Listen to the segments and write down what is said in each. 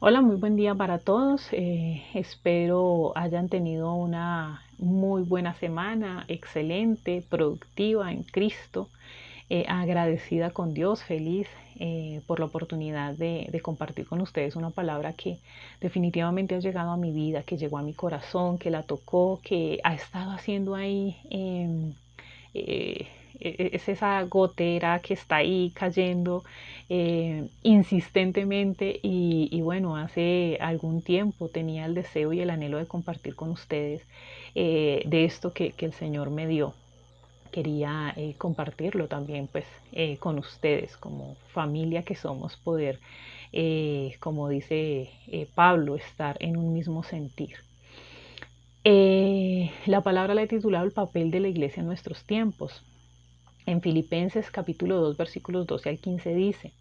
Hola, muy buen día para todos. Espero hayan tenido una muy buena semana, excelente, productiva en Cristo, agradecida con Dios, feliz por la oportunidad de compartir con ustedes una palabra que definitivamente ha llegado a mi vida, que llegó a mi corazón, que la tocó, que ha estado haciendo ahí. Eh, es esa gotera que está ahí cayendo insistentemente y bueno, hace algún tiempo tenía el deseo y el anhelo de compartir con ustedes de esto que el Señor me dio. Quería compartirlo también pues con ustedes como familia que somos, poder, como dice Pablo, estar en un mismo sentir. La palabra la he titulado El papel de la iglesia en nuestros tiempos. En Filipenses capítulo 2 versículos 12 al 15 dice: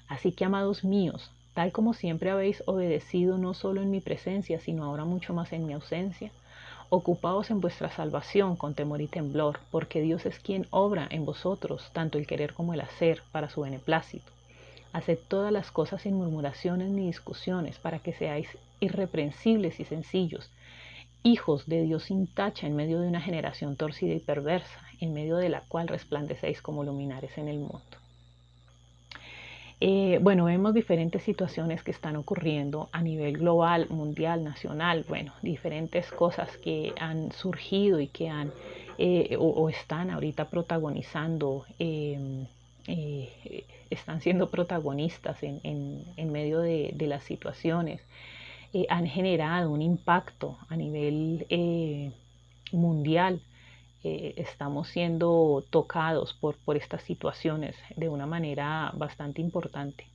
Así que, amados míos, tal como siempre habéis obedecido no solo en mi presencia, sino ahora mucho más en mi ausencia, ocupaos en vuestra salvación con temor y temblor, porque Dios es quien obra en vosotros tanto el querer como el hacer para su beneplácito. Haced todas las cosas sin murmuraciones ni discusiones, para que seáis irreprensibles y sencillos, hijos de Dios sin tacha en medio de una generación torcida y perversa, en medio de la cual resplandecéis como luminares en el mundo. Bueno, vemos diferentes situaciones que están ocurriendo a nivel global, mundial, nacional, bueno, diferentes cosas que han surgido y que han o están ahorita protagonizando, están siendo protagonistas en medio de las situaciones. Han generado un impacto a nivel mundial. Estamos siendo tocados por estas situaciones de una manera bastante importante.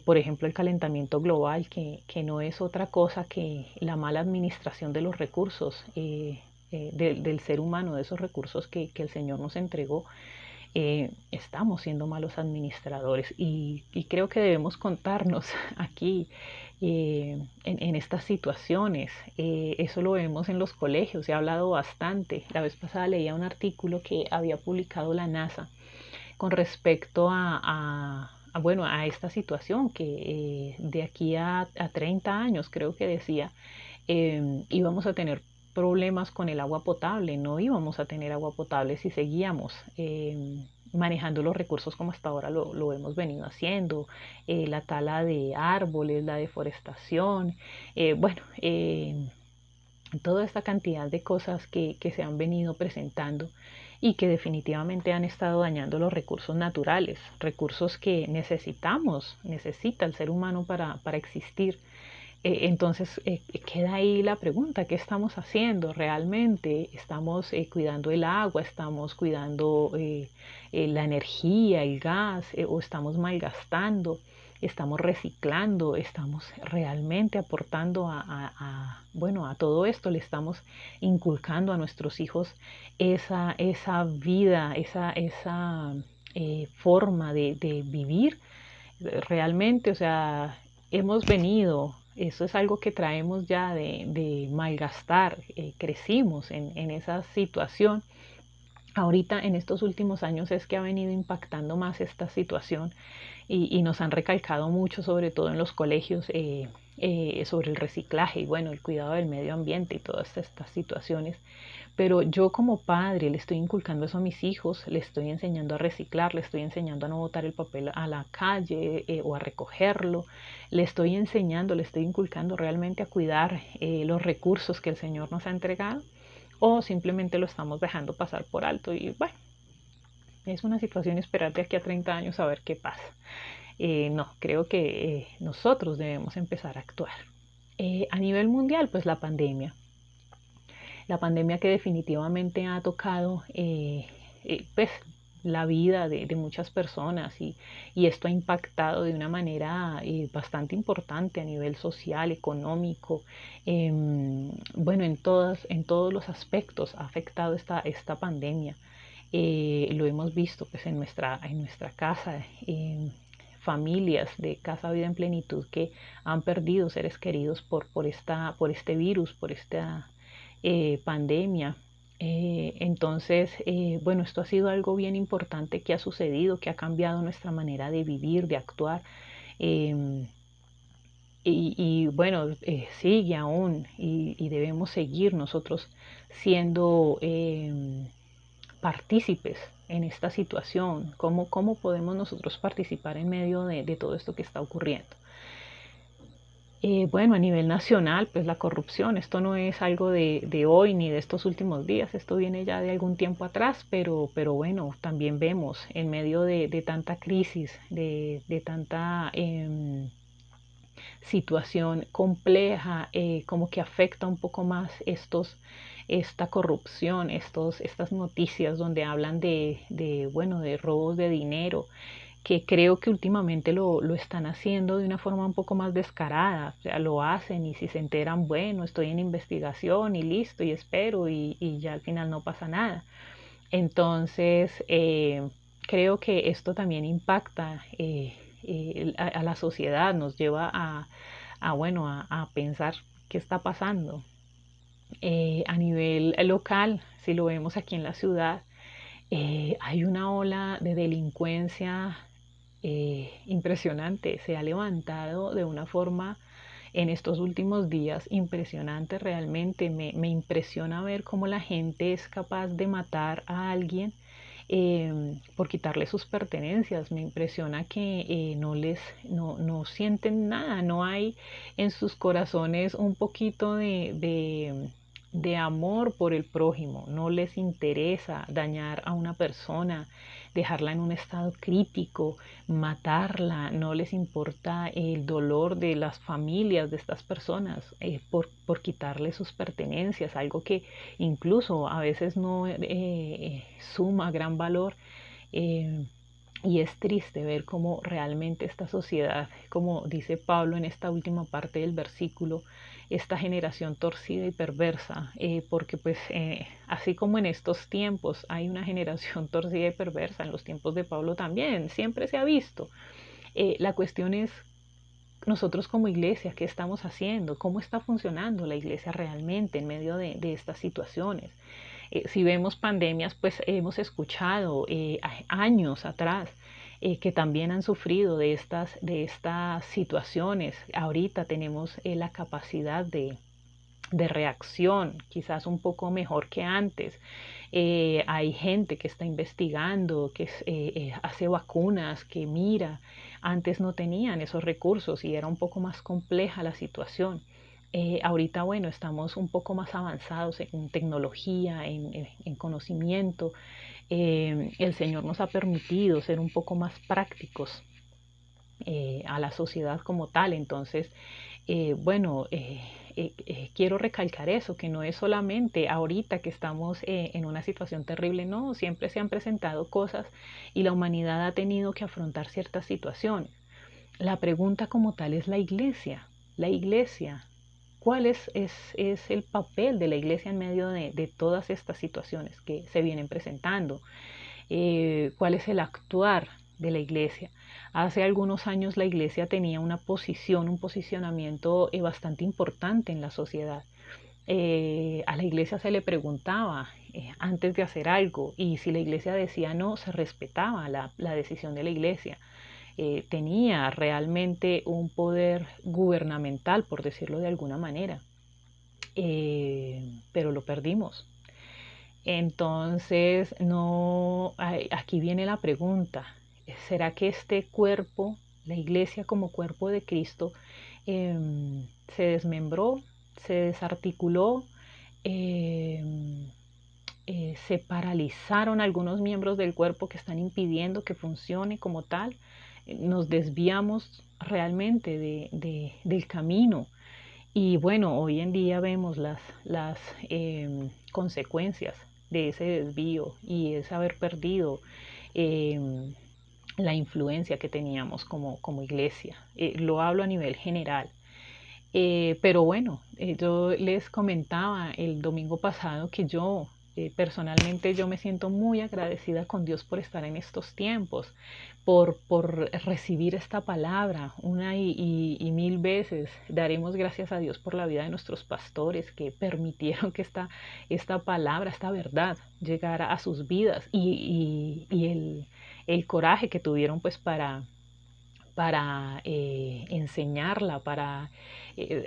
Por ejemplo, el calentamiento global, que no es otra cosa que la mala administración de los recursos del ser humano, de esos recursos que el Señor nos entregó. Estamos siendo malos administradores y creo que debemos contarnos aquí en estas situaciones. Eso lo vemos en los colegios, se ha hablado bastante. La vez pasada leía un artículo que había publicado la NASA con respecto bueno, a esta situación que de aquí a 30 años, creo que decía, íbamos a tener problemas con el agua potable, no íbamos a tener agua potable si seguíamos manejando los recursos como hasta ahora lo hemos venido haciendo, la tala de árboles, la deforestación, bueno, toda esta cantidad de cosas que se han venido presentando y que definitivamente han estado dañando los recursos naturales, recursos que necesita el ser humano para existir. Entonces queda ahí la pregunta: ¿qué estamos haciendo realmente? ¿Estamos cuidando el agua? ¿Estamos cuidando la energía, el gas? ¿O estamos malgastando? ¿Estamos reciclando? ¿Estamos realmente aportando bueno, a todo esto? ¿Le estamos inculcando a nuestros hijos esa vida, esa forma de vivir realmente? O sea, hemos venido, eso es algo que traemos ya de malgastar, crecimos en esa situación. Ahorita en estos últimos años es que ha venido impactando más esta situación y nos han recalcado mucho, sobre todo en los colegios, sobre el reciclaje y bueno, el cuidado del medio ambiente y todas estas situaciones. Pero yo como padre le estoy inculcando eso a mis hijos, le estoy enseñando a reciclar, le estoy enseñando a no botar el papel a la calle o a recogerlo, le estoy enseñando, le estoy inculcando realmente a cuidar los recursos que el Señor nos ha entregado, o simplemente lo estamos dejando pasar por alto y bueno, es una situación, esperar de aquí a 30 años a ver qué pasa. No, creo que nosotros debemos empezar a actuar. A nivel mundial, pues la pandemia que definitivamente ha tocado pues la vida de muchas personas y esto ha impactado de una manera bastante importante a nivel social, económico, bueno, en todos los aspectos ha afectado esta pandemia. Lo hemos visto pues en nuestra casa, familias de Casa Vida en Plenitud que han perdido seres queridos por este virus, por esta pandemia. Entonces, bueno, esto ha sido algo bien importante que ha sucedido, que ha cambiado nuestra manera de vivir, de actuar. Eh, y bueno, sigue aún y debemos seguir nosotros siendo partícipes en esta situación. ¿Cómo podemos nosotros participar en medio de todo esto que está ocurriendo? Bueno, a nivel nacional, pues la corrupción, esto no es algo de hoy ni de estos últimos días, esto viene ya de algún tiempo atrás, pero bueno, también vemos en medio de tanta crisis, de tanta situación compleja, como que afecta un poco más esta corrupción, estas noticias donde hablan bueno, de robos de dinero, que creo que últimamente lo están haciendo de una forma un poco más descarada. O sea, lo hacen y si se enteran, bueno, estoy en investigación y listo y espero y ya al final no pasa nada. Entonces, creo que esto también impacta a la sociedad, nos lleva bueno, a pensar qué está pasando. A nivel local, si lo vemos aquí en la ciudad, hay una ola de delincuencia impresionante, se ha levantado de una forma en estos últimos días impresionante realmente. Me impresiona ver cómo la gente es capaz de matar a alguien por quitarle sus pertenencias. Me impresiona que no sienten nada, no hay en sus corazones un poquito de amor por el prójimo, no les interesa dañar a una persona, dejarla en un estado crítico, matarla, no les importa el dolor de las familias de estas personas por quitarle sus pertenencias, algo que incluso a veces no suma gran valor. eh, y es triste ver cómo realmente esta sociedad, como dice Pablo en esta última parte del versículo, esta generación torcida y perversa, porque pues así como en estos tiempos hay una generación torcida y perversa, en los tiempos de Pablo también, siempre se ha visto. La cuestión es nosotros como iglesia, ¿qué estamos haciendo? ¿Cómo está funcionando la iglesia realmente en medio de estas situaciones? Si vemos pandemias, pues hemos escuchado años atrás que también han sufrido de estas situaciones. Ahorita tenemos la capacidad de reacción, quizás un poco mejor que antes. Hay gente que está investigando, que hace vacunas, que mira. Antes no tenían esos recursos y era un poco más compleja la situación. Ahorita, bueno, estamos un poco más avanzados en tecnología, en conocimiento. El Señor nos ha permitido ser un poco más prácticos a la sociedad como tal. Entonces, bueno, quiero recalcar eso, que no es solamente ahorita que estamos en una situación terrible, no, siempre se han presentado cosas y la humanidad ha tenido que afrontar ciertas situaciones. La pregunta como tal es la iglesia, ¿cuál es el papel de la iglesia en medio de todas estas situaciones que se vienen presentando? ¿Cuál es el actuar de la iglesia? Hace algunos años la iglesia tenía una posición, un posicionamiento bastante importante en la sociedad. A la iglesia se le preguntaba antes de hacer algo y si la iglesia decía no, se respetaba la decisión de la iglesia. Tenía realmente un poder gubernamental, por decirlo de alguna manera, pero lo perdimos. Entonces, no, aquí viene la pregunta, ¿será que este cuerpo, la iglesia como cuerpo de Cristo, se desmembró, se desarticuló, em, se paralizaron algunos miembros del cuerpo que están impidiendo que funcione como tal? Nos desviamos realmente del camino. Y bueno, hoy en día vemos las consecuencias de ese desvío y es haber perdido em, la influencia que teníamos como iglesia. Lo hablo a nivel general. Pero bueno, yo les comentaba el domingo pasado que personalmente yo me siento muy agradecida con Dios por estar en estos tiempos, por recibir esta palabra una y mil veces. Daremos gracias a Dios por la vida de nuestros pastores que permitieron que esta palabra, esta verdad llegara a sus vidas y el coraje que tuvieron pues para enseñarla, para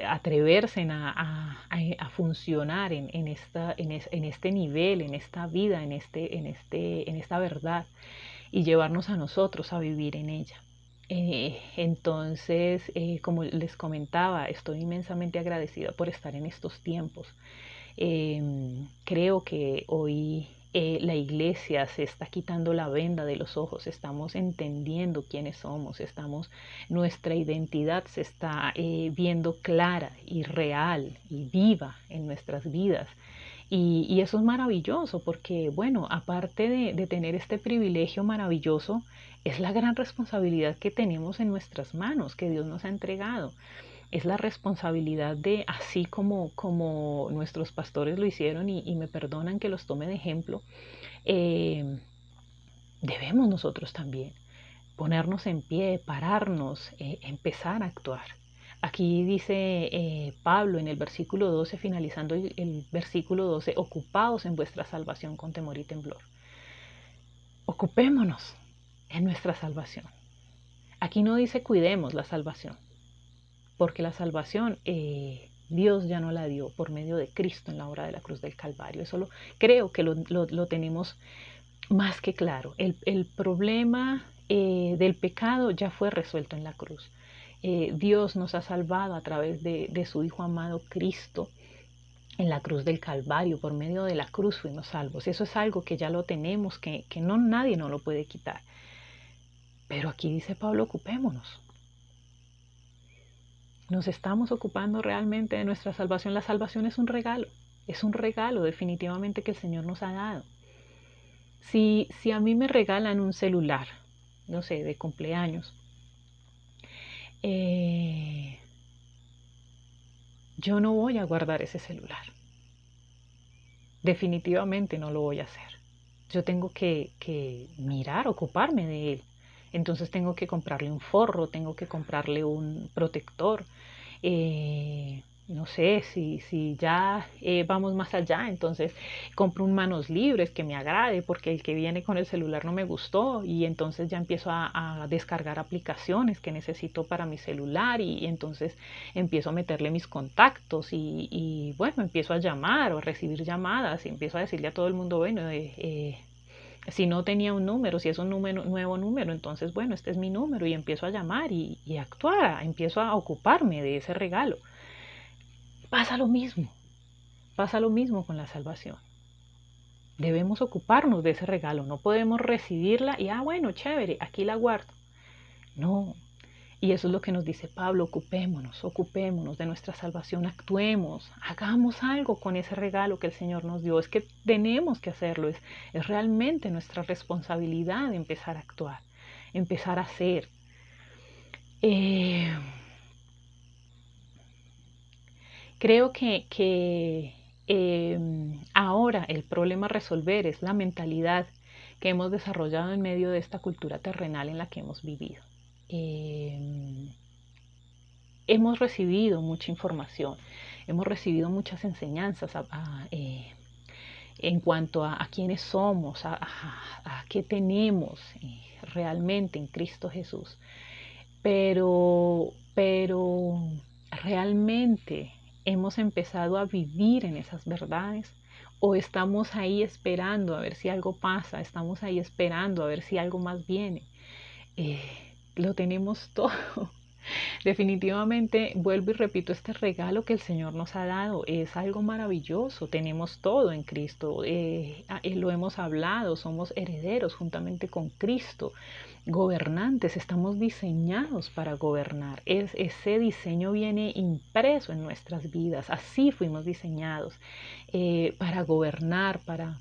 atreverse a funcionar en este nivel, en esta vida, en esta verdad y llevarnos a nosotros a vivir en ella. Entonces, como les comentaba, estoy inmensamente agradecida por estar en estos tiempos. Creo que hoy la iglesia se está quitando la venda de los ojos, estamos entendiendo quiénes somos, nuestra identidad se está viendo clara y real y viva en nuestras vidas. Y eso es maravilloso porque, bueno, aparte de tener este privilegio maravilloso, es la gran responsabilidad que tenemos en nuestras manos, que Dios nos ha entregado. Es la responsabilidad de, así como nuestros pastores lo hicieron y me perdonan que los tome de ejemplo, debemos nosotros también ponernos en pie, pararnos, empezar a actuar. Aquí dice Pablo en el versículo 12, finalizando el versículo 12, ocupaos en vuestra salvación con temor y temblor. Ocupémonos en nuestra salvación. Aquí no dice cuidemos la salvación, porque la salvación Dios ya no la dio por medio de Cristo en la obra de la cruz del Calvario. Eso creo que lo tenemos más que claro. El problema del pecado ya fue resuelto en la cruz. Dios nos ha salvado a través de su Hijo amado Cristo en la cruz del Calvario. Por medio de la cruz fuimos salvos. Eso es algo que ya lo tenemos, que nadie nos lo puede quitar. Pero aquí dice Pablo, ocupémonos. ¿Nos estamos ocupando realmente de nuestra salvación? La salvación es un regalo definitivamente que el Señor nos ha dado. Si a mí me regalan un celular, no sé, de cumpleaños, yo no voy a guardar ese celular. Definitivamente no lo voy a hacer. Yo tengo que mirar, ocuparme de él. Entonces tengo que comprarle un forro, tengo que comprarle un protector. No sé, si ya vamos más allá, entonces compro un manos libres que me agrade porque el que viene con el celular no me gustó y entonces ya empiezo a descargar aplicaciones que necesito para mi celular y entonces empiezo a meterle mis contactos y bueno, empiezo a llamar o a recibir llamadas y empiezo a decirle a todo el mundo, bueno, si no tenía un número, si es un nuevo número, entonces bueno, este es mi número y empiezo a llamar y actuar, empiezo a ocuparme de ese regalo. Pasa lo mismo con la salvación. Debemos ocuparnos de ese regalo, no podemos recibirla y, bueno, chévere, aquí la guardo. No, y eso es lo que nos dice Pablo, ocupémonos de nuestra salvación, actuemos, hagamos algo con ese regalo que el Señor nos dio. Es que tenemos que hacerlo, es realmente nuestra responsabilidad empezar a actuar, empezar a hacer. Creo que ahora el problema a resolver es la mentalidad que hemos desarrollado en medio de esta cultura terrenal en la que hemos vivido. Hemos recibido mucha información, hemos recibido muchas enseñanzas en cuanto a quiénes somos, a qué tenemos realmente en Cristo Jesús. Pero realmente hemos empezado a vivir en esas verdades o estamos ahí esperando a ver si algo pasa, estamos ahí esperando a ver si algo más viene. Lo tenemos todo. Definitivamente, vuelvo y repito, este regalo que el Señor nos ha dado es algo maravilloso. Tenemos todo en Cristo, lo hemos hablado, somos herederos juntamente con Cristo, gobernantes, estamos diseñados para gobernar. Ese diseño viene impreso en nuestras vidas, así fuimos diseñados para gobernar, para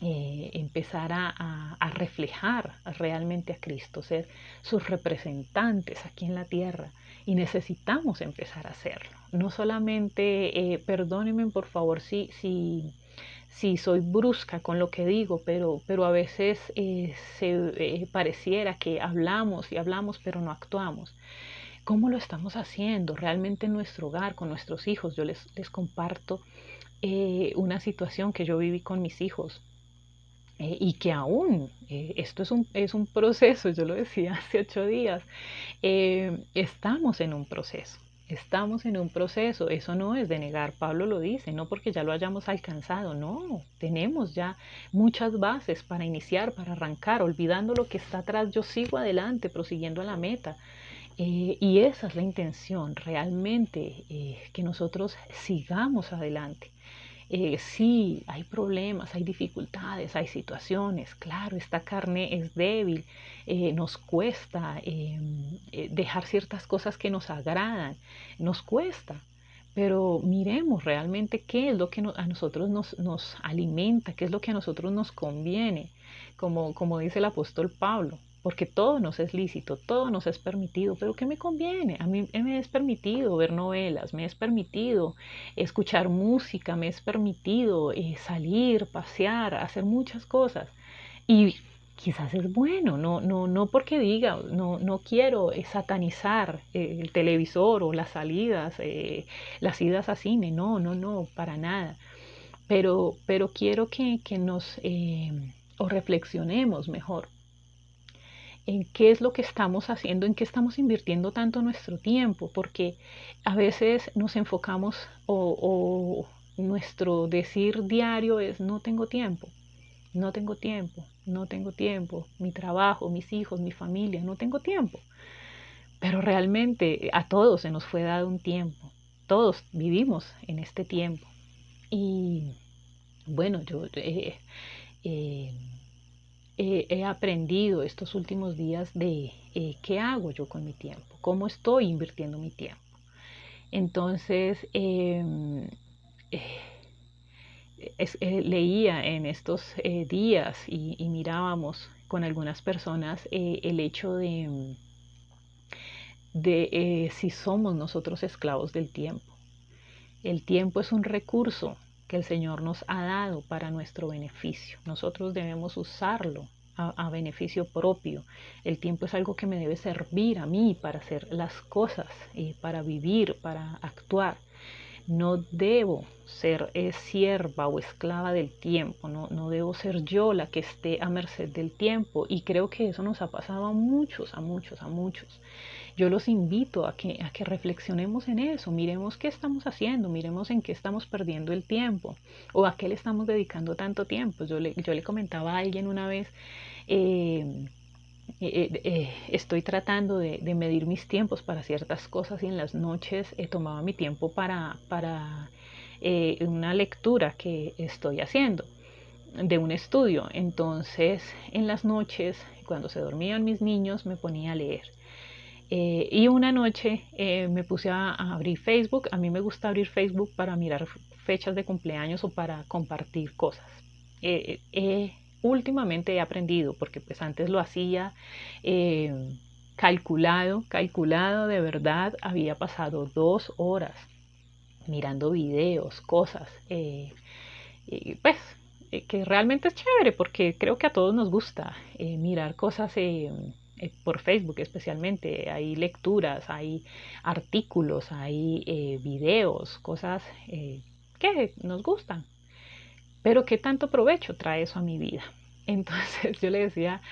empezar a reflejar realmente a Cristo, ser sus representantes aquí en la tierra y necesitamos empezar a hacerlo. No solamente, perdónenme por favor si soy brusca con lo que digo, pero a veces pareciera que hablamos y hablamos pero no actuamos. ¿Cómo lo estamos haciendo realmente en nuestro hogar, con nuestros hijos? Yo les comparto una situación que yo viví con mis hijos. y que aún esto es un proceso, yo lo decía hace 8 días, estamos en un proceso. Estamos en un proceso, eso no es de negar, Pablo lo dice, no porque ya lo hayamos alcanzado, no, tenemos ya muchas bases para iniciar, para arrancar, olvidando lo que está atrás, yo sigo adelante, prosiguiendo a la meta. Y esa es la intención, realmente, que nosotros sigamos adelante. Sí, hay problemas, hay dificultades, hay situaciones, claro, esta carne es débil, nos cuesta dejar ciertas cosas que nos agradan, nos cuesta, pero miremos realmente qué es lo que a nosotros nos alimenta, qué es lo que a nosotros nos conviene, como dice el apóstol Pablo, porque todo nos es lícito, todo nos es permitido, pero ¿qué me conviene? A mí me es permitido ver novelas, me es permitido escuchar música, me es permitido salir, pasear, hacer muchas cosas. Y quizás es bueno, no porque diga, no quiero satanizar el televisor o las salidas, las idas a cine, no, para nada. Pero quiero que nos o reflexionemos mejor en qué es lo que estamos haciendo, en qué estamos invirtiendo tanto nuestro tiempo, porque a veces nos enfocamos o nuestro decir diario es no tengo tiempo, no tengo tiempo, no tengo tiempo, mi trabajo, mis hijos, mi familia, no tengo tiempo. Pero realmente a todos se nos fue dado un tiempo, todos vivimos en este tiempo. Y bueno, yo eh, he aprendido estos últimos días de qué hago yo con mi tiempo, cómo estoy invirtiendo mi tiempo. Entonces, leía en estos días y mirábamos con algunas personas el hecho de si somos nosotros esclavos del tiempo. El tiempo es un recurso que el Señor nos ha dado para nuestro beneficio. Nosotros debemos usarlo a beneficio propio. El tiempo es algo que me debe servir a mí para hacer las cosas, para vivir, para actuar. No debo ser sierva o esclava del tiempo, no debo ser yo la que esté a merced del tiempo. Y creo que eso nos ha pasado a muchos, a muchos, a muchos. Yo los invito a que reflexionemos en eso, miremos qué estamos haciendo, miremos en qué estamos perdiendo el tiempo o a qué le estamos dedicando tanto tiempo. Yo le comentaba a alguien una vez, eh, estoy tratando de medir mis tiempos para ciertas cosas y en las noches tomaba mi tiempo para una lectura que estoy haciendo de un estudio. Entonces, en las noches, cuando se dormían mis niños, me ponía a leer. Y una noche me puse a abrir Facebook. A mí me gusta abrir Facebook para mirar fechas de cumpleaños o para compartir cosas. Últimamente he aprendido, porque pues antes lo hacía calculado de verdad. Había pasado 2 horas mirando videos, cosas, pues que realmente es chévere porque creo que a todos nos gusta mirar cosas por Facebook especialmente. Hay lecturas, hay artículos, hay videos, cosas que nos gustan. Pero ¿qué tanto provecho trae eso a mi vida? Entonces yo les decía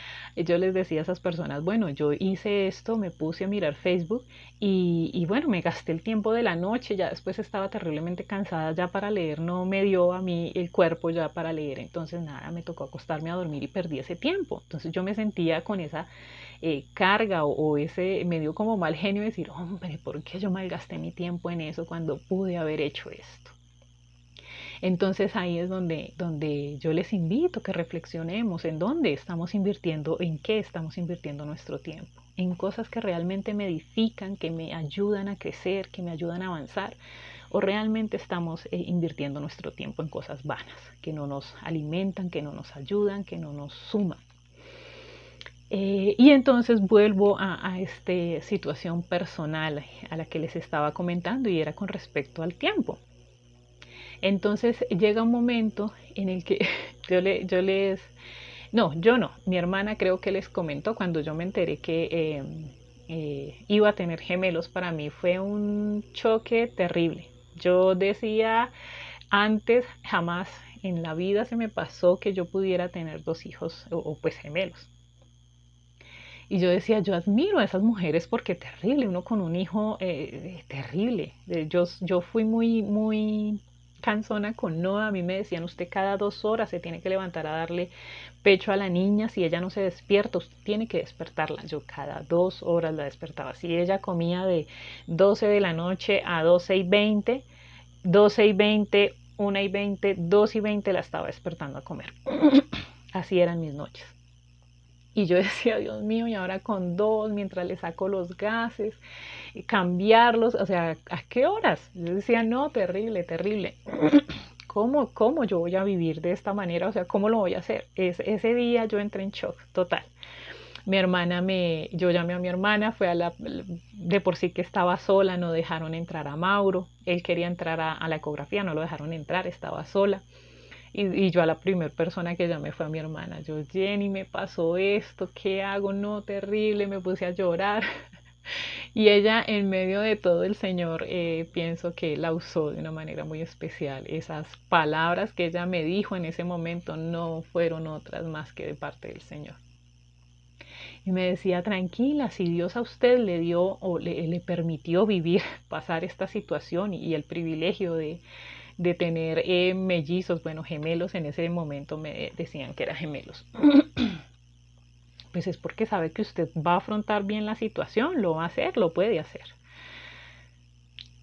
a esas personas, bueno, yo hice esto, me puse a mirar Facebook y bueno, me gasté el tiempo de la noche, ya después estaba terriblemente cansada ya para leer, no me dio a mí el cuerpo ya para leer, entonces nada, me tocó acostarme a dormir y perdí ese tiempo. Entonces yo me sentía con esa carga o ese, me dio como mal genio decir, hombre, ¿por qué yo malgasté mi tiempo en eso cuando pude haber hecho esto? Entonces ahí es donde yo les invito a que reflexionemos en dónde estamos invirtiendo, en qué estamos invirtiendo nuestro tiempo, en cosas que realmente me edifican, que me ayudan a crecer, que me ayudan a avanzar, o realmente estamos invirtiendo nuestro tiempo en cosas vanas, que no nos alimentan, que no nos ayudan, que no nos suman. Y entonces vuelvo a esta situación personal a la que les estaba comentando y era con respecto al tiempo. Entonces llega un momento en el que yo no, mi hermana creo que les comentó cuando yo me enteré que iba a tener gemelos. Para mí fue un choque terrible. Yo decía antes jamás en la vida se me pasó que yo pudiera tener 2 hijos o pues gemelos. Y yo decía, yo admiro a esas mujeres porque terrible, uno con un hijo terrible. Yo fui muy cansona con Noah. A mí me decían, usted cada 2 horas se tiene que levantar a darle pecho a la niña. Si ella no se despierta, usted tiene que despertarla. Yo cada 2 horas la despertaba. Si ella comía de 12 de la noche a 12:20, 12:20, 1:20, 2:20 la estaba despertando a comer. Así eran mis noches. Y yo decía, Dios mío, y ahora con 2, mientras le saco los gases, cambiarlos, o sea, ¿a qué horas? Yo decía, no, terrible, terrible. ¿Cómo yo voy a vivir de esta manera? O sea, ¿cómo lo voy a hacer? Ese día yo entré en shock total. Yo llamé a mi hermana, de por sí que estaba sola, no dejaron entrar a Mauro. Él quería entrar a la ecografía, no lo dejaron entrar, estaba sola. Y yo a la primera persona que llamé fue a mi hermana. Yo, Jenny, me pasó esto, ¿qué hago? No, terrible, me puse a llorar. Y ella, en medio de todo, el Señor, pienso que la usó de una manera muy especial. Esas palabras que ella me dijo en ese momento no fueron otras más que de parte del Señor. Y me decía, tranquila, si Dios a usted le dio o le permitió vivir, pasar esta situación y el privilegio de tener mellizos, bueno, gemelos, en ese momento me decían que eran gemelos. Pues es porque sabe que usted va a afrontar bien la situación, lo va a hacer, lo puede hacer.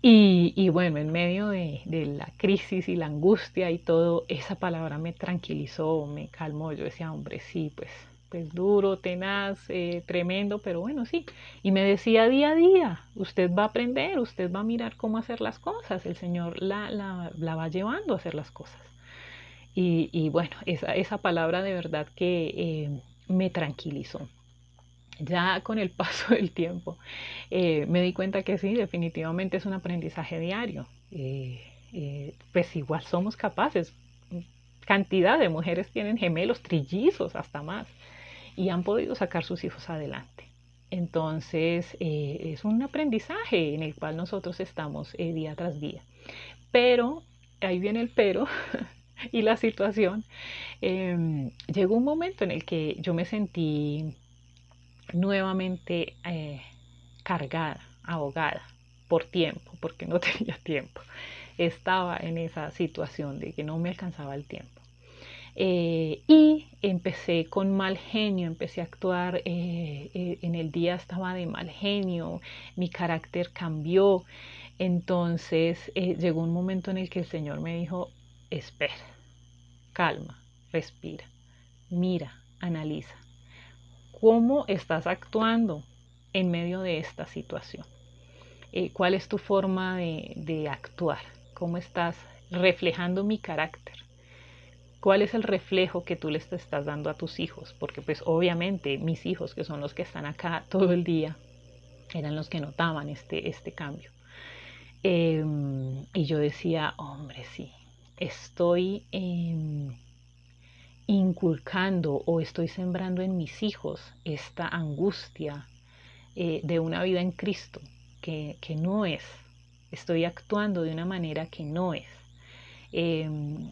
Y bueno, en medio de la crisis y la angustia y todo, esa palabra me tranquilizó, me calmó. Yo decía, hombre, sí, pues duro, tenaz, tremendo, pero bueno, sí. Y me decía día a día, usted va a aprender, usted va a mirar cómo hacer las cosas, el Señor la va llevando a hacer las cosas. Y bueno, esa palabra de verdad que me tranquilizó. Ya con el paso del tiempo me di cuenta que sí, definitivamente es un aprendizaje diario. Pues igual somos capaces. Cantidad de mujeres tienen gemelos, trillizos, hasta más, y han podido sacar sus hijos adelante. Entonces es un aprendizaje en el cual nosotros estamos día tras día. Pero, ahí viene el pero y la situación. Llegó un momento en el que yo me sentí nuevamente cargada, ahogada por tiempo, porque no tenía tiempo. Estaba en esa situación de que no me alcanzaba el tiempo. Y empecé con mal genio, empecé a actuar, en el día estaba de mal genio, mi carácter cambió. Entonces llegó un momento en el que el Señor me dijo, espera, calma, respira, mira, analiza. ¿Cómo estás actuando en medio de esta situación? ¿Cuál es tu forma de actuar? ¿Cómo estás reflejando mi carácter? ¿Cuál es el reflejo que tú les estás dando a tus hijos? Porque pues obviamente mis hijos, que son los que están acá todo el día, eran los que notaban este cambio. Y yo decía, hombre, sí, estoy inculcando o estoy sembrando en mis hijos esta angustia de una vida en Cristo que no es. Estoy actuando de una manera que no es.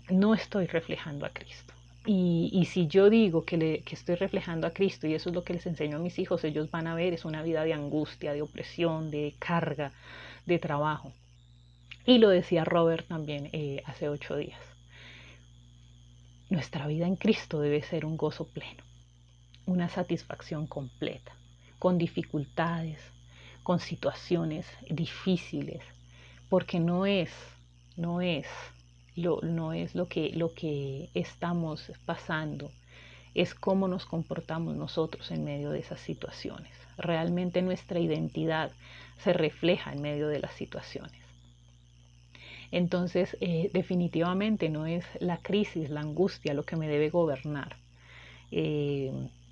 No estoy reflejando a Cristo. Y si yo digo que estoy reflejando a Cristo y eso es lo que les enseño a mis hijos, ellos van a ver es una vida de angustia, de opresión, de carga, de trabajo. Y lo decía Robert también hace 8 días. Nuestra vida en Cristo debe ser un gozo pleno, una satisfacción completa, con dificultades, con situaciones difíciles, porque no es lo que estamos pasando, es cómo nos comportamos nosotros en medio de esas situaciones. Realmente nuestra identidad se refleja en medio de las situaciones. Entonces, definitivamente no es la crisis, la angustia lo que me debe gobernar.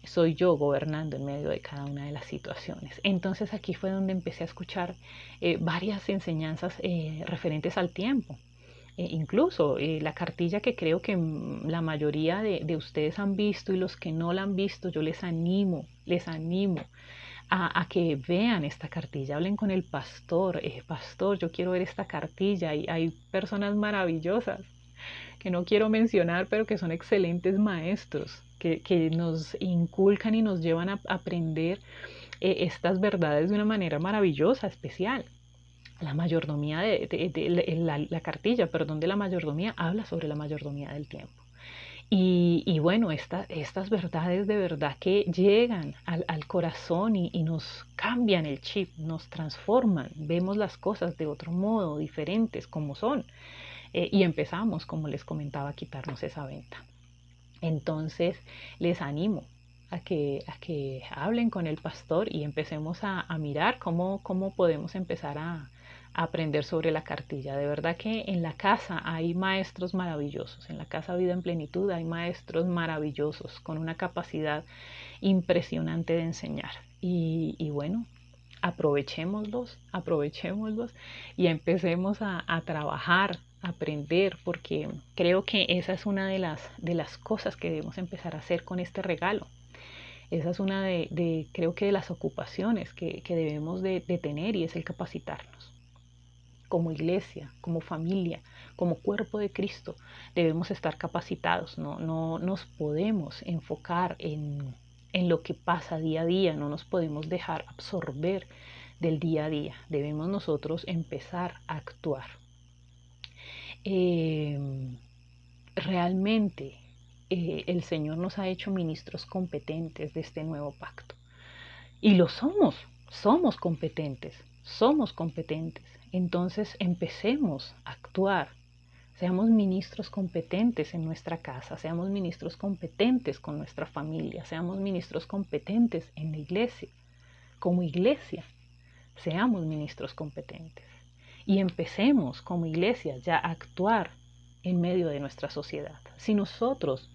Soy yo gobernando en medio de cada una de las situaciones. Entonces aquí fue donde empecé a escuchar varias enseñanzas referentes al tiempo. Incluso la cartilla que creo que la mayoría de ustedes han visto y los que no la han visto, yo les animo a que vean esta cartilla, hablen con el pastor, pastor, yo quiero ver esta cartilla, y hay personas maravillosas que no quiero mencionar, pero que son excelentes maestros, que nos inculcan y nos llevan a aprender estas verdades de una manera maravillosa, especial. La mayordomía la cartilla, perdón, de la mayordomía habla sobre la mayordomía del tiempo. Y bueno, estas verdades de verdad que llegan al corazón y nos cambian el chip, nos transforman, vemos las cosas de otro modo, diferentes como son, y empezamos, como les comentaba, a quitarnos esa venta. Entonces, les animo a que hablen con el pastor y empecemos a mirar cómo podemos empezar a aprender sobre la cartilla. De verdad que en la casa hay maestros maravillosos, en la casa Vida en Plenitud hay maestros maravillosos con una capacidad impresionante de enseñar. Y bueno, aprovechémoslos y empecemos a trabajar, a aprender, porque creo que esa es una de las cosas que debemos empezar a hacer con este regalo. Esa es una creo que de las ocupaciones que debemos de tener, y es el capacitarnos. Como iglesia, como familia, como cuerpo de Cristo, debemos estar capacitados. No nos podemos enfocar en lo que pasa día a día, no nos podemos dejar absorber del día a día. Debemos nosotros empezar a actuar. Realmente el Señor nos ha hecho ministros competentes de este nuevo pacto. Y lo somos competentes. Entonces empecemos a actuar. Seamos ministros competentes en nuestra casa, seamos ministros competentes con nuestra familia, seamos ministros competentes en la iglesia. Como iglesia, seamos ministros competentes. Y empecemos como iglesia ya a actuar en medio de nuestra sociedad. Si nosotros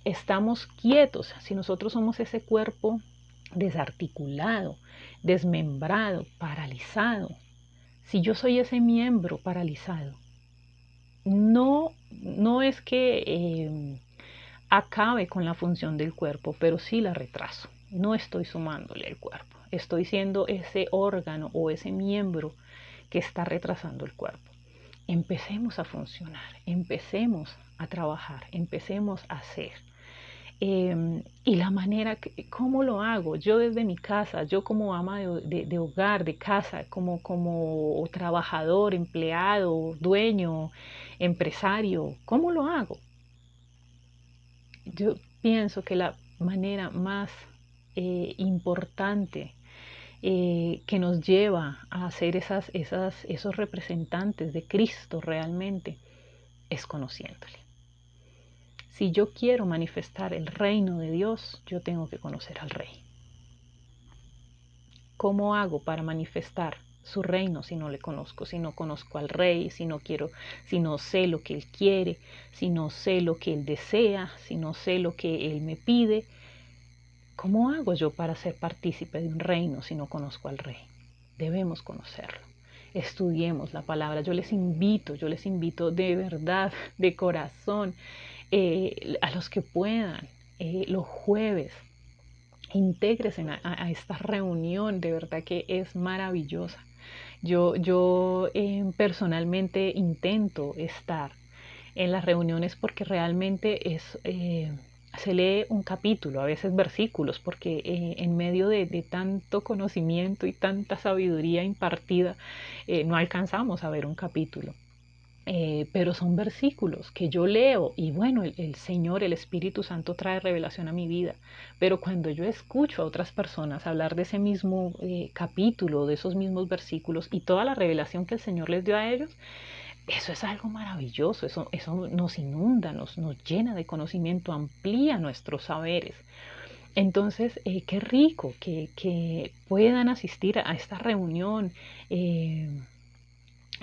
estamos quietos, si nosotros somos ese cuerpo desarticulado, desmembrado, paralizado, si yo soy ese miembro paralizado, no es que acabe con la función del cuerpo, pero sí la retraso. No estoy sumándole al cuerpo, estoy siendo ese órgano o ese miembro que está retrasando el cuerpo. Empecemos a funcionar, empecemos a trabajar, empecemos a hacer. Y la manera, ¿cómo lo hago? Yo desde mi casa, yo como ama de hogar, de casa, como trabajador, empleado, dueño, empresario, ¿cómo lo hago? Yo pienso que la manera más importante que nos lleva a ser esos representantes de Cristo realmente es conociéndole. Si yo quiero manifestar el reino de Dios, yo tengo que conocer al Rey. ¿Cómo hago para manifestar su reino si no le conozco, si no conozco al Rey, si no sé lo que Él quiere, si no sé lo que Él desea, si no sé lo que Él me pide? ¿Cómo hago yo para ser partícipe de un reino si no conozco al Rey? Debemos conocerlo. Estudiemos la palabra. Yo les invito de verdad, de corazón, a los que puedan, los jueves, intégresen a esta reunión, de verdad que es maravillosa. Yo personalmente intento estar en las reuniones porque realmente se lee un capítulo, a veces versículos, porque en medio de tanto conocimiento y tanta sabiduría impartida, no alcanzamos a ver un capítulo. Pero son versículos que yo leo y bueno, el Señor, el Espíritu Santo trae revelación a mi vida. Pero cuando yo escucho a otras personas hablar de ese mismo capítulo, de esos mismos versículos y toda la revelación que el Señor les dio a ellos, eso es algo maravilloso, eso nos inunda, nos llena de conocimiento, amplía nuestros saberes. Entonces, qué rico que puedan asistir a esta reunión.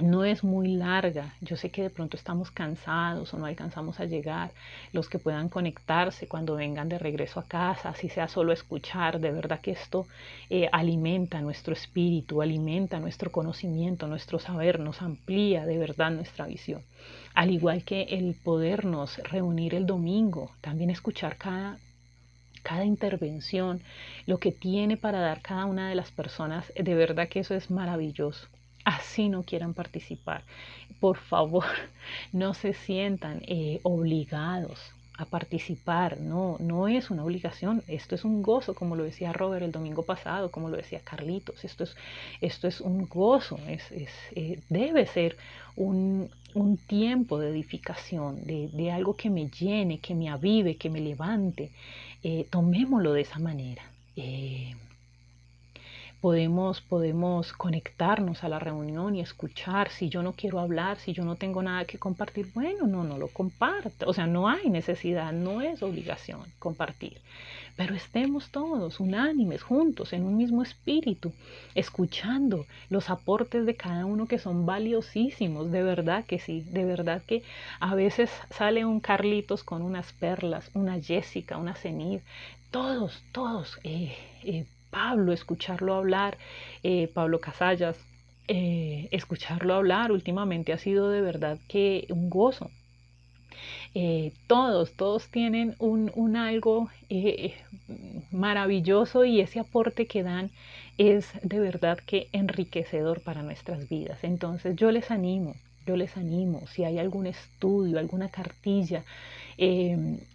No es muy larga. Yo sé que de pronto estamos cansados o no alcanzamos a llegar. Los que puedan conectarse cuando vengan de regreso a casa, así sea solo escuchar, de verdad que esto alimenta nuestro espíritu, alimenta nuestro conocimiento, nuestro saber, nos amplía de verdad nuestra visión. Al igual que el podernos reunir el domingo, también escuchar cada intervención, lo que tiene para dar cada una de las personas, de verdad que eso es maravilloso. así no quieran participar. Por favor, no se sientan obligados a participar. No, no es una obligación. Esto es un gozo, como lo decía Robert el domingo pasado, como lo decía Carlitos. Esto es un gozo. Debe ser un tiempo de edificación, de algo que me llene, que me avive, que me levante. Tomémoslo de esa manera. Podemos conectarnos a la reunión y escuchar. Si yo no quiero hablar, si yo no tengo nada que compartir, bueno, no lo comparto. O sea, no hay necesidad, no es obligación compartir. Pero estemos todos unánimes, juntos, en un mismo espíritu, escuchando los aportes de cada uno que son valiosísimos, de verdad que sí, de verdad que a veces sale un Carlitos con unas perlas, una Jessica, una Zenid, todos, Pablo, escucharlo hablar, Pablo Casallas, escucharlo hablar últimamente ha sido de verdad que un gozo. Todos tienen un algo maravilloso y ese aporte que dan es de verdad que enriquecedor para nuestras vidas. Entonces yo les animo, si hay algún estudio, alguna cartilla,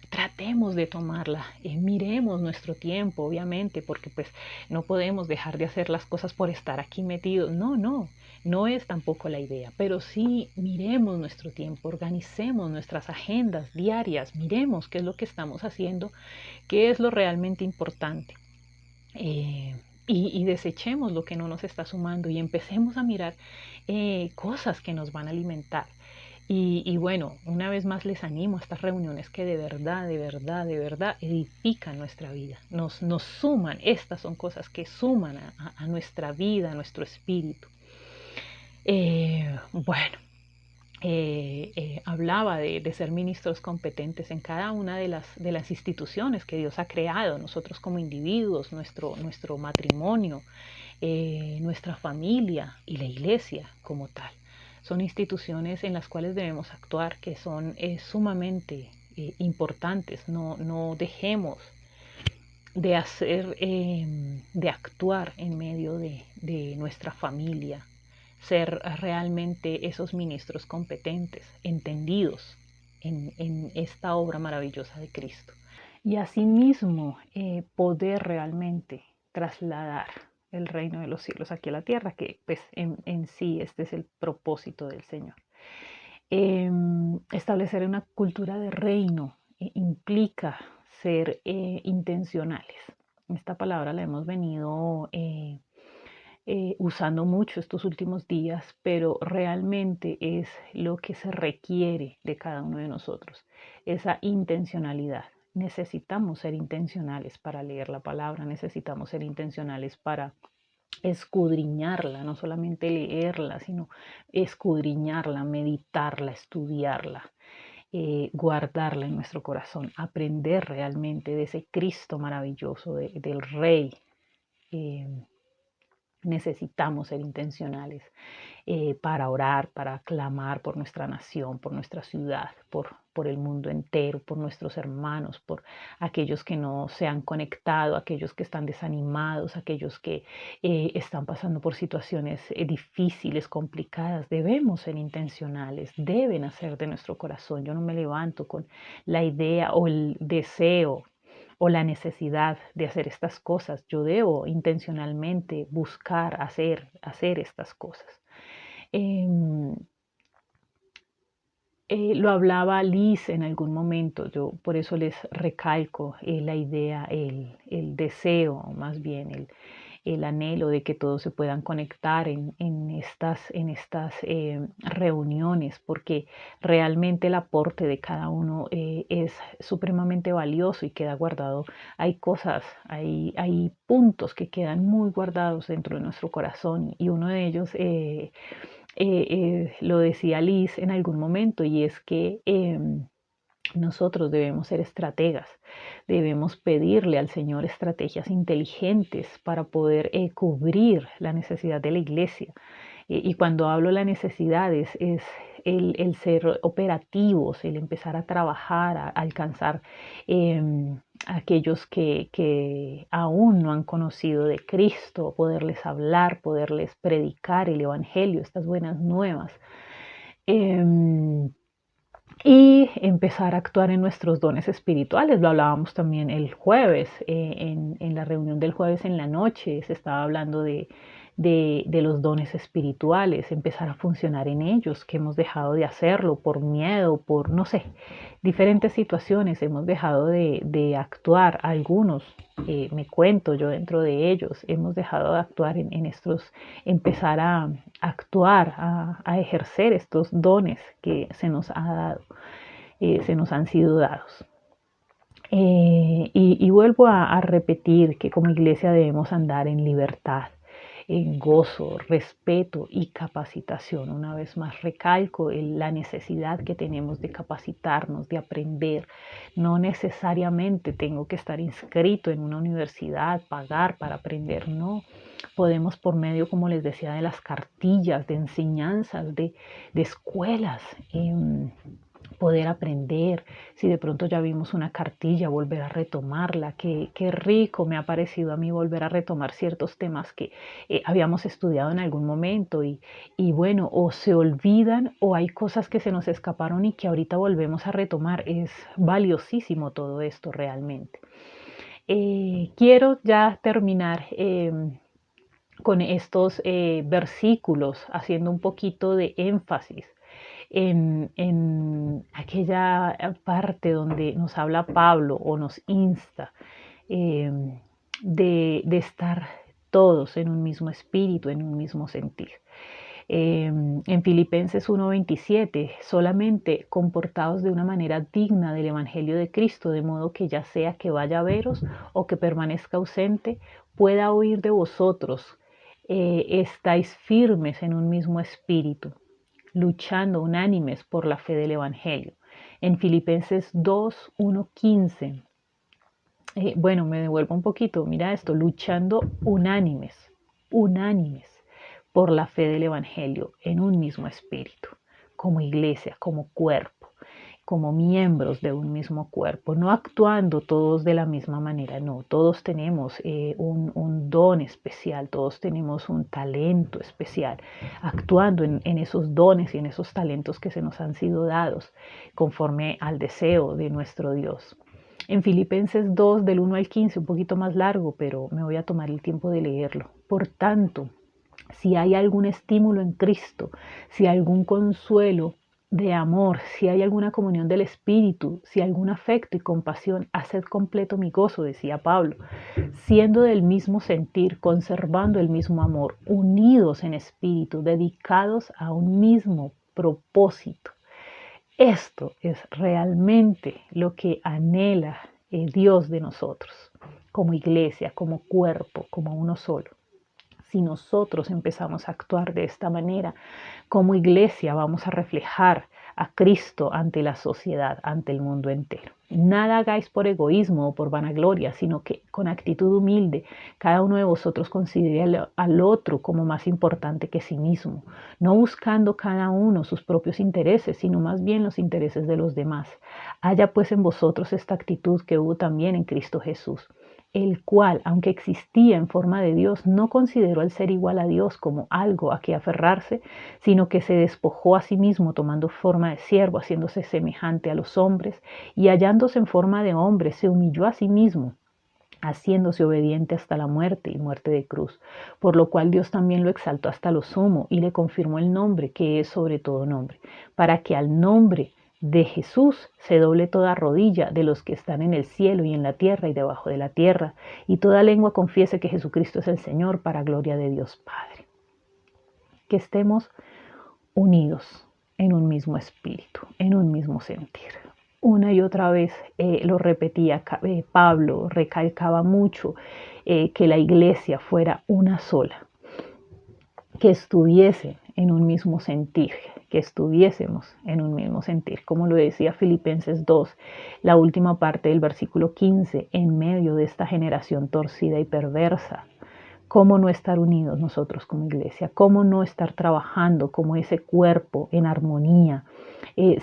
tratemos de tomarla, miremos nuestro tiempo, obviamente, porque pues no podemos dejar de hacer las cosas por estar aquí metidos. No es tampoco la idea, pero sí miremos nuestro tiempo, organicemos nuestras agendas diarias, miremos qué es lo que estamos haciendo, qué es lo realmente importante. Y desechemos lo que no nos está sumando y empecemos a mirar cosas que nos van a alimentar. Y bueno, una vez más les animo a estas reuniones que de verdad edifican nuestra vida, nos suman. Estas son cosas que suman a nuestra vida, a nuestro espíritu. Bueno, hablaba de ser ministros competentes en cada una de las instituciones que Dios ha creado, nosotros como individuos, nuestro matrimonio, nuestra familia y la iglesia como tal. Son instituciones en las cuales debemos actuar que son sumamente importantes. No dejemos de hacer, de actuar en medio de nuestra familia, ser realmente esos ministros competentes, entendidos en esta obra maravillosa de Cristo. Y asimismo poder realmente trasladar el reino de los cielos aquí a la tierra, que pues en sí este es el propósito del Señor. Establecer una cultura de reino implica ser intencionales. Esta palabra la hemos venido usando mucho estos últimos días, pero realmente es lo que se requiere de cada uno de nosotros, esa intencionalidad. Necesitamos ser intencionales para leer la palabra, necesitamos ser intencionales para escudriñarla, no solamente leerla, sino escudriñarla, meditarla, estudiarla, guardarla en nuestro corazón, aprender realmente de ese Cristo maravilloso, del Rey. Necesitamos ser intencionales para orar, para clamar por nuestra nación, por nuestra ciudad, por el mundo entero, por nuestros hermanos, por aquellos que no se han conectado, aquellos que están desanimados, aquellos que están pasando por situaciones difíciles, complicadas. Debemos ser intencionales, deben hacer de nuestro corazón. Yo no me levanto con la idea o el deseo o la necesidad de hacer estas cosas. Yo debo intencionalmente buscar hacer estas cosas. Lo hablaba Liz en algún momento, yo por eso les recalco la idea, el deseo, más bien el anhelo de que todos se puedan conectar en estas reuniones, porque realmente el aporte de cada uno es supremamente valioso y queda guardado. Hay cosas, hay puntos que quedan muy guardados dentro de nuestro corazón y uno de ellos lo decía Liz en algún momento, y es que nosotros debemos ser estrategas, debemos pedirle al Señor estrategias inteligentes para poder cubrir la necesidad de la iglesia. Y cuando hablo de la necesidad es el ser operativos, el empezar a trabajar, a alcanzar aquellos que aún no han conocido de Cristo, poderles hablar, poderles predicar el Evangelio, estas buenas nuevas. Y empezar a actuar en nuestros dones espirituales. Lo hablábamos también el jueves, en la reunión del jueves en la noche, se estaba hablando de los dones espirituales, empezar a funcionar en ellos, que hemos dejado de hacerlo por miedo, por, no sé, diferentes situaciones, hemos dejado de actuar. Algunos, me cuento yo dentro de ellos, hemos dejado de actuar en estos, empezar a actuar, a ejercer estos dones que se nos ha dado, se nos han sido dados. Y vuelvo a repetir que como iglesia debemos andar en libertad, en gozo, respeto y capacitación. Una vez más recalco la necesidad que tenemos de capacitarnos, de aprender. No necesariamente tengo que estar inscrito en una universidad, pagar para aprender, no. Podemos por medio, como les decía, de las cartillas, de enseñanzas, de escuelas, poder aprender. Si de pronto ya vimos una cartilla, volver a retomarla. Qué rico me ha parecido a mí volver a retomar ciertos temas que habíamos estudiado en algún momento y bueno, o se olvidan o hay cosas que se nos escaparon y que ahorita volvemos a retomar. Es valiosísimo todo esto realmente. Quiero ya terminar con estos versículos, haciendo un poquito de énfasis en aquella parte donde nos habla Pablo o nos insta de estar todos en un mismo espíritu, en un mismo sentir. En Filipenses 1:27, solamente comportaos de una manera digna del Evangelio de Cristo, de modo que ya sea que vaya a veros o que permanezca ausente, pueda oír de vosotros, estáis firmes en un mismo espíritu, luchando unánimes por la fe del Evangelio. En Filipenses 2:1-15, bueno, me devuelvo un poquito, mira esto, luchando unánimes por la fe del Evangelio en un mismo espíritu, como iglesia, como cuerpo, como miembros de un mismo cuerpo, no actuando todos de la misma manera, no, todos tenemos un don especial, todos tenemos un talento especial, actuando en esos dones y en esos talentos que se nos han sido dados conforme al deseo de nuestro Dios. En Filipenses 2, del 1 al 15, un poquito más largo, pero me voy a tomar el tiempo de leerlo. Por tanto, si hay algún estímulo en Cristo, si hay algún consuelo de amor, si hay alguna comunión del Espíritu, si hay algún afecto y compasión, haced completo mi gozo, decía Pablo, siendo del mismo sentir, conservando el mismo amor, unidos en espíritu, dedicados a un mismo propósito. Esto es realmente lo que anhela Dios de nosotros, como iglesia, como cuerpo, como uno solo. Si nosotros empezamos a actuar de esta manera, como iglesia vamos a reflejar a Cristo ante la sociedad, ante el mundo entero. Nada hagáis por egoísmo o por vanagloria, sino que con actitud humilde cada uno de vosotros considere al otro como más importante que sí mismo, no buscando cada uno sus propios intereses, sino más bien los intereses de los demás. Haya pues en vosotros esta actitud que hubo también en Cristo Jesús, el cual, aunque existía en forma de Dios, no consideró el ser igual a Dios como algo a que aferrarse, sino que se despojó a sí mismo tomando forma de siervo, haciéndose semejante a los hombres, y hallándose en forma de hombre, se humilló a sí mismo, haciéndose obediente hasta la muerte y muerte de cruz, por lo cual Dios también lo exaltó hasta lo sumo y le confirmó el nombre que es sobre todo nombre, para que al nombre de Jesús se doble toda rodilla de los que están en el cielo y en la tierra y debajo de la tierra, y toda lengua confiese que Jesucristo es el Señor, para gloria de Dios Padre. Que estemos unidos en un mismo espíritu, en un mismo sentir. Una y otra vez lo repetía Pablo, recalcaba mucho que la iglesia fuera una sola, que estuviese en un mismo sentir, que estuviésemos en un mismo sentir, como lo decía Filipenses 2, la última parte del versículo 15, en medio de esta generación torcida y perversa, cómo no estar unidos nosotros como iglesia, cómo no estar trabajando como ese cuerpo en armonía,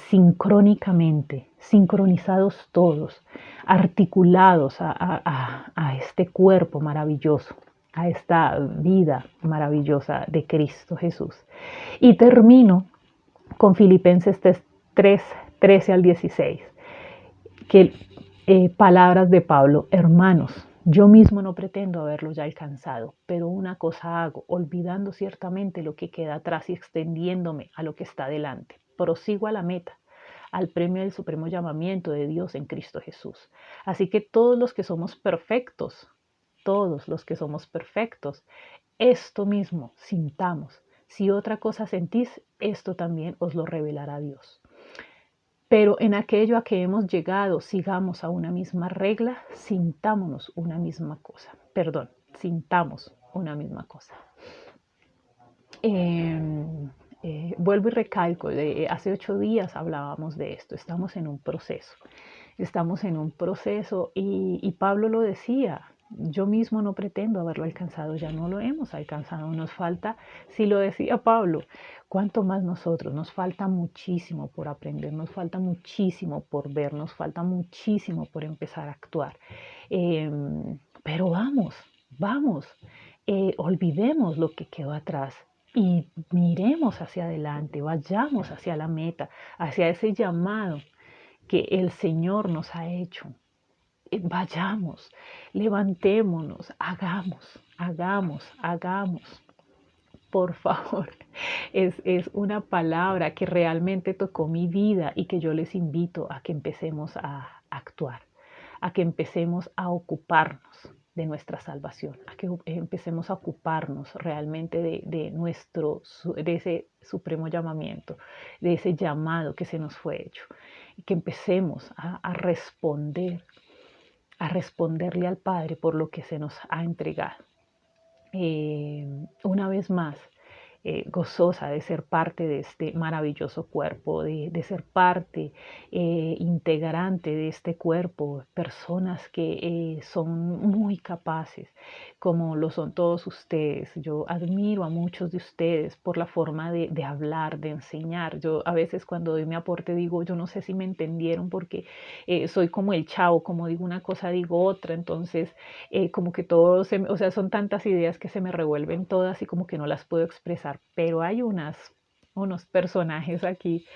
sincrónicamente, sincronizados todos, articulados a este cuerpo maravilloso, a esta vida maravillosa de Cristo Jesús. Y termino con Filipenses 3, 13 al 16, que palabras de Pablo: hermanos, yo mismo no pretendo haberlo ya alcanzado, pero una cosa hago, olvidando ciertamente lo que queda atrás y extendiéndome a lo que está delante. Prosigo a la meta, al premio del supremo llamamiento de Dios en Cristo Jesús. Así que todos los que somos perfectos, esto mismo sintamos. Si otra cosa sentís, esto también os lo revelará Dios. Pero en aquello a que hemos llegado, sigamos a una misma regla, sintamos una misma cosa. Vuelvo y recalco, hace 8 días hablábamos de esto, estamos en un proceso y Pablo lo decía: yo mismo no pretendo haberlo alcanzado, ya no lo hemos alcanzado, nos falta, si lo decía Pablo, ¿cuánto más nosotros? Nos falta muchísimo por aprender, nos falta muchísimo por ver, nos falta muchísimo por empezar a actuar. Pero vamos, olvidemos lo que quedó atrás y miremos hacia adelante, vayamos hacia la meta, hacia ese llamado que el Señor nos ha hecho. Vayamos, levantémonos, hagamos. Por favor, es una palabra que realmente tocó mi vida y que yo les invito a que empecemos a actuar, a que empecemos a ocuparnos de nuestra salvación, a que empecemos a ocuparnos realmente de ese supremo llamamiento, de ese llamado que se nos fue hecho, y que empecemos a responderle al Padre por lo que se nos ha entregado. Una vez más, gozosa de ser parte de este maravilloso cuerpo, de ser parte integrante de este cuerpo, personas que son muy capaces, como lo son todos ustedes. Yo admiro a muchos de ustedes por la forma de hablar, de enseñar. Yo a veces cuando doy mi aporte digo, yo no sé si me entendieron porque soy como el Chavo, como digo una cosa digo otra, entonces como que todo, o sea, son tantas ideas que se me revuelven todas y como que no las puedo expresar, pero hay unos personajes aquí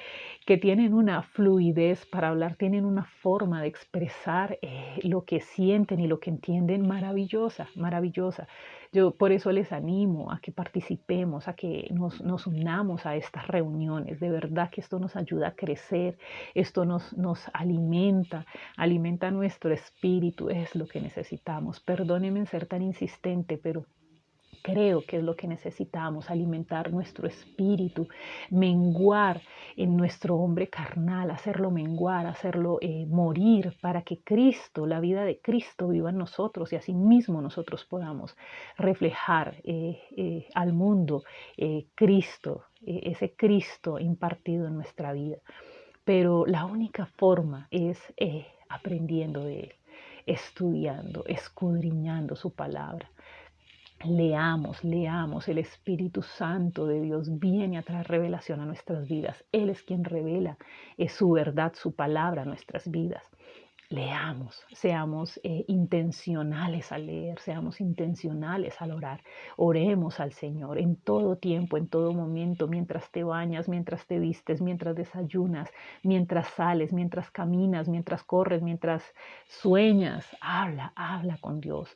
que tienen una fluidez para hablar, tienen una forma de expresar lo que sienten y lo que entienden maravillosa, maravillosa. Yo por eso les animo a que participemos, a que nos unamos a estas reuniones. De verdad que esto nos ayuda a crecer, esto nos alimenta nuestro espíritu, es lo que necesitamos. Perdónenme ser tan insistente, pero creo que es lo que necesitamos: alimentar nuestro espíritu, menguar en nuestro hombre carnal, hacerlo menguar, hacerlo morir, para que Cristo, la vida de Cristo viva en nosotros y así mismo nosotros podamos reflejar al mundo Cristo, ese Cristo impartido en nuestra vida. Pero la única forma es aprendiendo de Él, estudiando, escudriñando su palabra. Leamos, el Espíritu Santo de Dios viene a traer revelación a nuestras vidas. Él es quien revela su verdad, su palabra a nuestras vidas. Leamos, seamos intencionales al leer, seamos intencionales al orar. Oremos al Señor en todo tiempo, en todo momento, mientras te bañas, mientras te vistes, mientras desayunas, mientras sales, mientras caminas, mientras corres, mientras sueñas. Habla con Dios.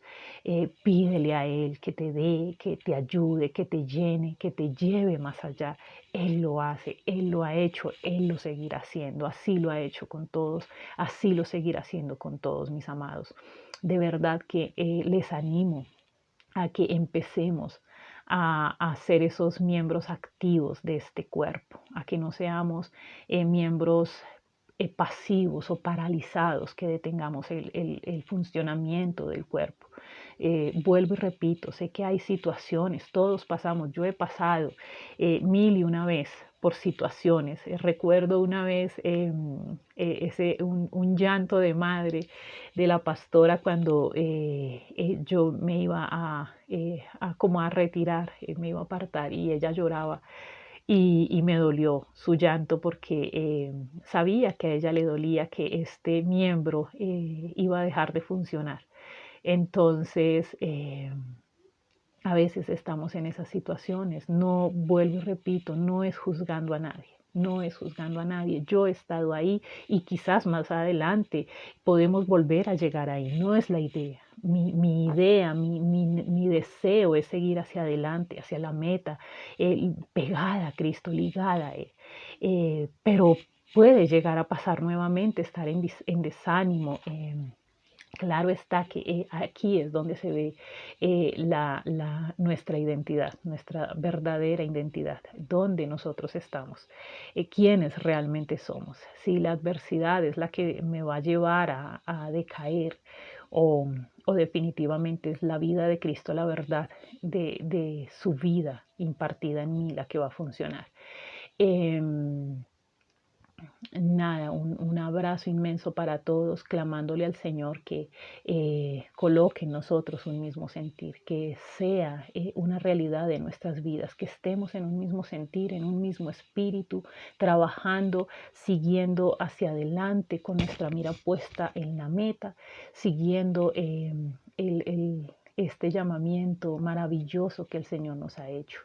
Pídele a Él que te dé, que te ayude, que te llene, que te lleve más allá. Él lo hace, Él lo ha hecho, Él lo seguirá haciendo. Así lo ha hecho con todos, así lo seguirá haciendo con todos, mis amados. De verdad que les animo a que empecemos a ser esos miembros activos de este cuerpo, a que no seamos miembros pasivos o paralizados, que detengamos el funcionamiento del cuerpo. Vuelvo y repito, sé que hay situaciones, todos pasamos, yo he pasado mil y una vez por situaciones. Recuerdo una vez un llanto de madre de la pastora cuando yo me iba como a retirar, me iba a apartar y ella lloraba y me dolió su llanto porque sabía que a ella le dolía que este miembro iba a dejar de funcionar. Entonces, a veces estamos en esas situaciones. No, vuelvo y repito, no es juzgando a nadie. No es juzgando a nadie. Yo he estado ahí y quizás más adelante podemos volver a llegar ahí. No es la idea. Mi idea, mi deseo es seguir hacia adelante, hacia la meta, pegada a Cristo, ligada a Él. Pero puede llegar a pasar nuevamente, estar en desánimo. Claro está que aquí es donde se ve nuestra identidad, nuestra verdadera identidad, dónde nosotros estamos, quiénes realmente somos. Si la adversidad es la que me va a llevar a decaer o definitivamente es la vida de Cristo, la verdad de su vida impartida en mí la que va a funcionar. Nada, un abrazo inmenso para todos, clamándole al Señor que coloque en nosotros un mismo sentir, que sea una realidad de nuestras vidas, que estemos en un mismo sentir, en un mismo espíritu, trabajando, siguiendo hacia adelante con nuestra mira puesta en la meta, siguiendo este llamamiento maravilloso que el Señor nos ha hecho.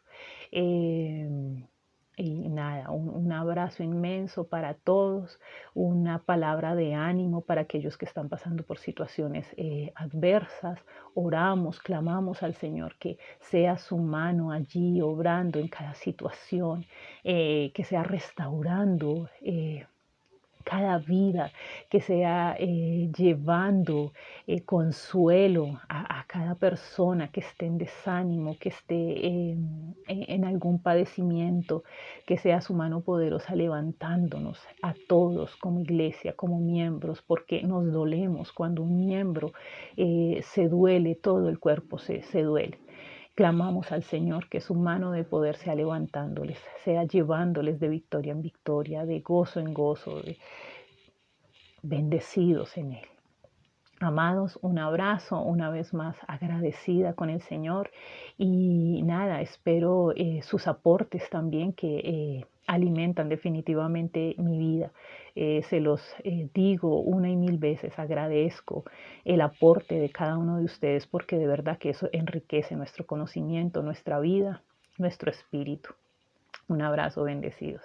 Y nada, un abrazo inmenso para todos, una palabra de ánimo para aquellos que están pasando por situaciones adversas. Oramos, clamamos al Señor que sea su mano allí obrando en cada situación, que sea restaurando cada vida, que sea llevando consuelo a cada persona que esté en desánimo, que esté en algún padecimiento, que sea su mano poderosa levantándonos a todos como iglesia, como miembros, porque nos dolemos. Cuando un miembro se duele, todo el cuerpo se duele. Clamamos al Señor que su mano de poder sea levantándoles, sea llevándoles de victoria en victoria, de gozo en gozo, bendecidos en Él. Amados, un abrazo, una vez más agradecida con el Señor y nada, espero sus aportes también que alimentan definitivamente mi vida. Se los digo una y mil veces, agradezco el aporte de cada uno de ustedes porque de verdad que eso enriquece nuestro conocimiento, nuestra vida, nuestro espíritu. Un abrazo, bendecidos.